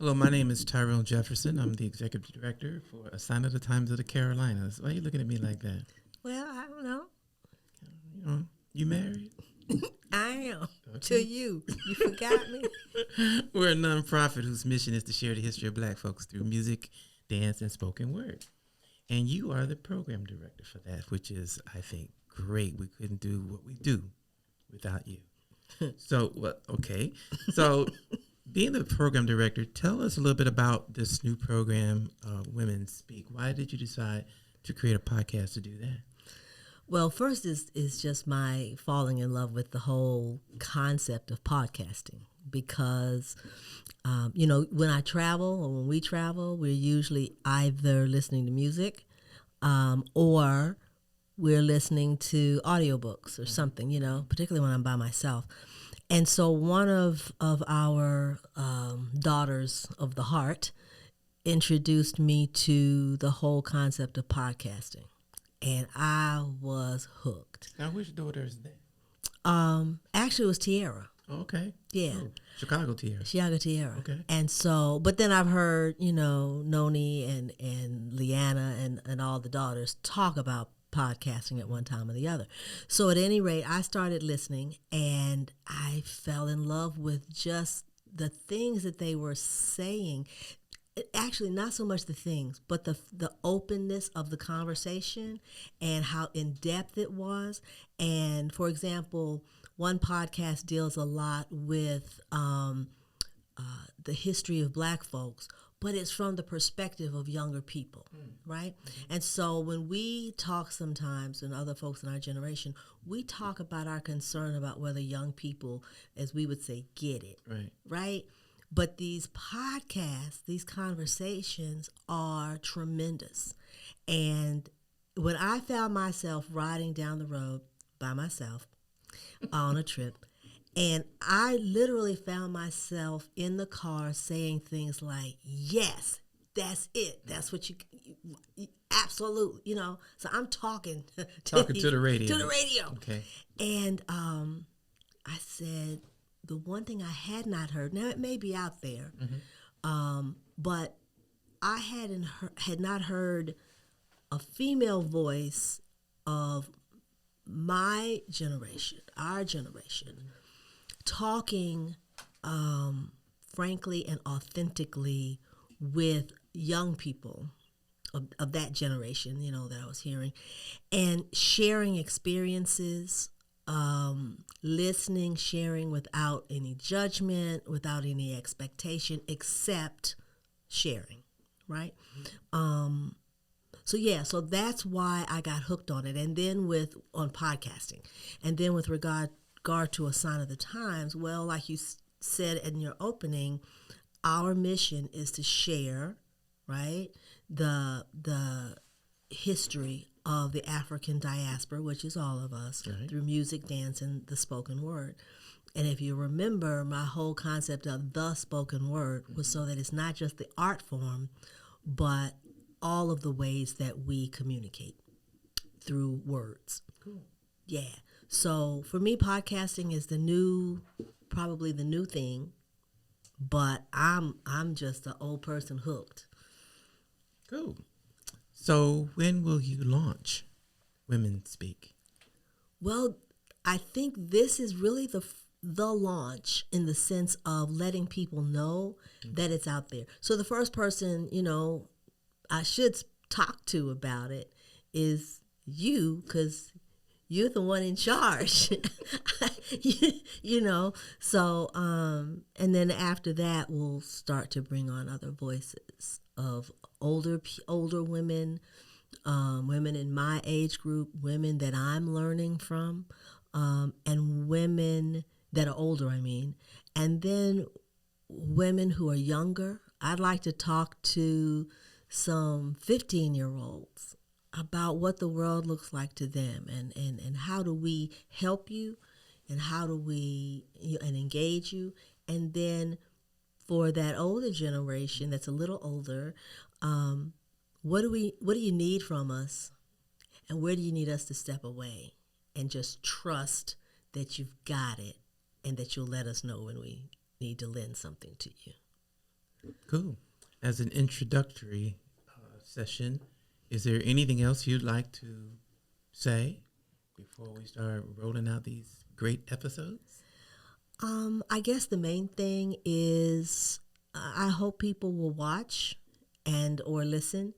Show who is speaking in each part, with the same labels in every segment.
Speaker 1: Hello, my name is Tyrone Jefferson. I'm the executive director for A Sign of the Times of the Carolinas. Why are you looking at me like that?
Speaker 2: Well, I don't know.
Speaker 1: You know, you married?
Speaker 2: I am.
Speaker 1: Okay.
Speaker 2: To you. You forgot me?
Speaker 1: We're a nonprofit whose mission is to share the history of Black folks through music, dance, and spoken word. And you are the program director for that, which is, I think, great. We couldn't do what we do without you. So, okay. So, being the program director, tell us a little bit about this new program, Women Speak. Why did you decide to create a podcast to do that?
Speaker 2: Well, first is just my falling in love with the whole concept of podcasting because, when I travel or when we travel, we're usually either listening to music or we're listening to audiobooks or something, particularly when I'm by myself. And so one of our daughters of the heart introduced me to the whole concept of podcasting. And I was hooked.
Speaker 1: Now, which daughter is that?
Speaker 2: Actually, it was Tierra.
Speaker 1: Oh, okay.
Speaker 2: Yeah.
Speaker 1: Oh, Chicago Tierra.
Speaker 2: Chicago Tierra.
Speaker 1: Okay.
Speaker 2: And so, but then I've heard, Noni and Leanna and all the daughters talk about podcasting at one time or the other. So at any rate, I started listening and I fell in love with just the things that they were saying. Actually, not so much the things, but the openness of the conversation and how in depth it was. And for example, one podcast deals a lot with the history of Black folks, but it's from the perspective of younger people, right? Mm-hmm. And so when we talk sometimes, and other folks in our generation, we talk about our concern about whether young people, as we would say, get it, right? But these podcasts, these conversations are tremendous. And when I found myself riding down the road by myself on a trip, and I literally found myself in the car saying things like, yes, that's it. That's what you absolutely, So I'm talking
Speaker 1: to the radio.
Speaker 2: To the radio.
Speaker 1: Okay.
Speaker 2: And I said, the one thing I had not heard, now it may be out there, but I had not heard a female voice of my generation, our generation, talking frankly and authentically with young people of that generation, that I was hearing, and sharing experiences, listening, sharing without any judgment, without any expectation, except sharing, right? So that's why I got hooked on it. And then on podcasting, and then with regard to A Sign of the Times, well, like you said in your opening, our mission is to share, right, the history of the African diaspora, which is all of us, right, through music, dance, and the spoken word. And if you remember, my whole concept of the spoken word was so that it's not just the art form, but all of the ways that we communicate through words.
Speaker 1: Cool.
Speaker 2: Yeah. So for me, podcasting is probably the new thing, but I'm just an old person hooked.
Speaker 1: Cool. So when will you launch Women Speak?
Speaker 2: Well, I think this is really the launch in the sense of letting people know that it's out there. So the first person, I should talk to about it is you, because you're the one in charge, So, and then after that, we'll start to bring on other voices of older women, women in my age group, women that I'm learning from, and women that are older, and then women who are younger. I'd like to talk to some 15-year-olds about what the world looks like to them, and how do we help you, and how do we and engage you. And then for that older generation that's a little older, what do you need from us, and where do you need us to step away and just trust that you've got it, and that you'll let us know when we need to lend something to you.
Speaker 1: Cool. As an introductory session, is there anything else you'd like to say before we start rolling out these great episodes?
Speaker 2: I guess the main thing is I hope people will watch and or listen,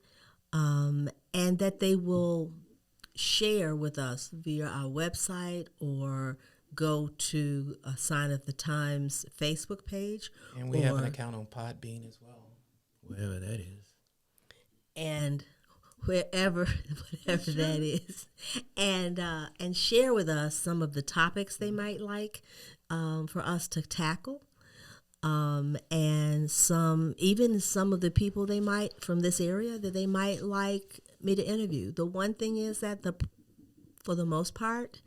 Speaker 2: and that they will share with us via our website or go to a Sign of the Times Facebook page.
Speaker 1: And we have an account on Podbean as well, wherever that is.
Speaker 2: And whatever that is, and share with us some of the topics they might like for us to tackle, and some of the people they might from this area that they might like me to interview. The one thing is that for the most part,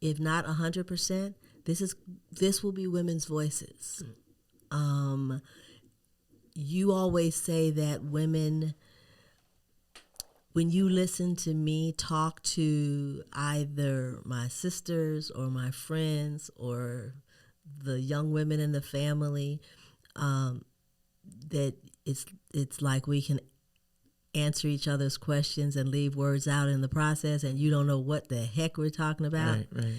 Speaker 2: if not 100%, this will be women's voices. You always say that women, when you listen to me talk to either my sisters or my friends or the young women in the family, that it's like we can answer each other's questions and leave words out in the process, and you don't know what the heck we're talking about.
Speaker 1: Right.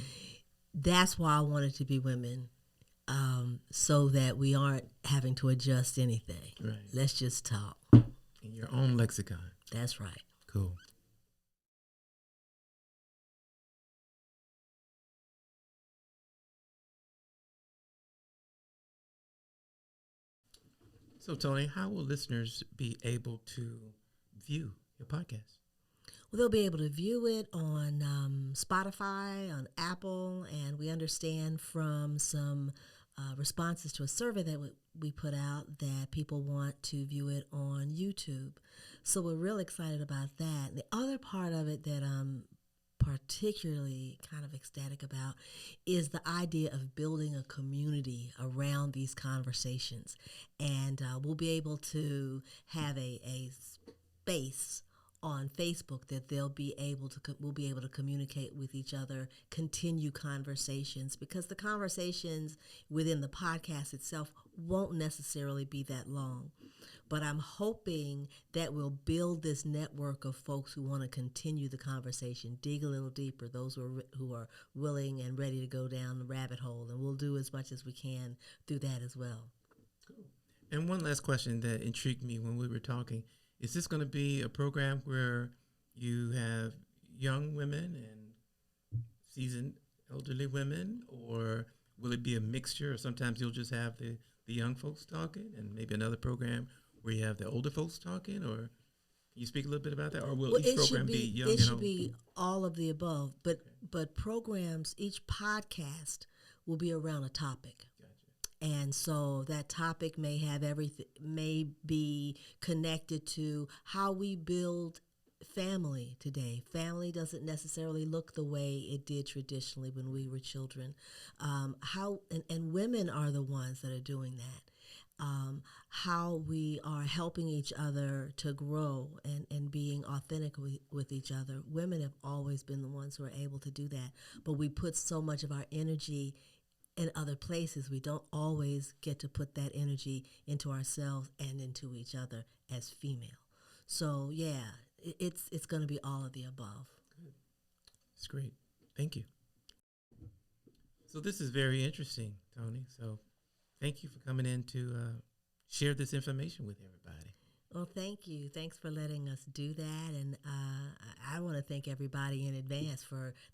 Speaker 2: That's why I want it to be women, so that we aren't having to adjust anything.
Speaker 1: Right.
Speaker 2: Let's just talk.
Speaker 1: In your own lexicon.
Speaker 2: That's right.
Speaker 1: Cool. So, Toni, how will listeners be able to view your podcast?
Speaker 2: Well, they'll be able to view it on Spotify, on Apple, and we understand from some responses to a survey that we put out that people want to view it on YouTube. So we're real excited about that. The other part of it that I'm particularly kind of ecstatic about is the idea of building a community around these conversations. And we'll be able to have a space on Facebook that we'll be able to communicate with each other, continue conversations, because the conversations within the podcast itself won't necessarily be that long. But I'm hoping that we'll build this network of folks who want to continue the conversation, dig a little deeper, those who are willing and ready to go down the rabbit hole, and we'll do as much as we can through that as well.
Speaker 1: Cool. And one last question that intrigued me when we were talking. Is this going to be a program where you have young women and seasoned elderly women, or will it be a mixture? Or sometimes you'll just have the young folks talking and maybe another program where you have the older folks talking? Or can you speak a little bit about that? Or will each program be young and old?
Speaker 2: It should be all of the above. But programs, each podcast will be around a topic. And so that topic may be connected to how we build family today. Family doesn't necessarily look the way it did traditionally when we were children. And women are the ones that are doing that. How we are helping each other to grow and being authentic with each other. Women have always been the ones who are able to do that, but we put so much of our energy in other places. We don't always get to put that energy into ourselves and into each other as female. So yeah, it's going to be all of the above.
Speaker 1: Good. That's great. Thank you. So this is very interesting, Toni. So thank you for coming in to share this information with everybody.
Speaker 2: Well, thank you. Thanks for letting us do that. And I want to thank everybody in advance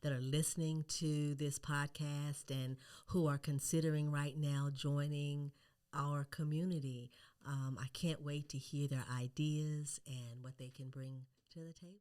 Speaker 2: that are listening to this podcast and who are considering right now joining our community. I can't wait to hear their ideas and what they can bring to the table.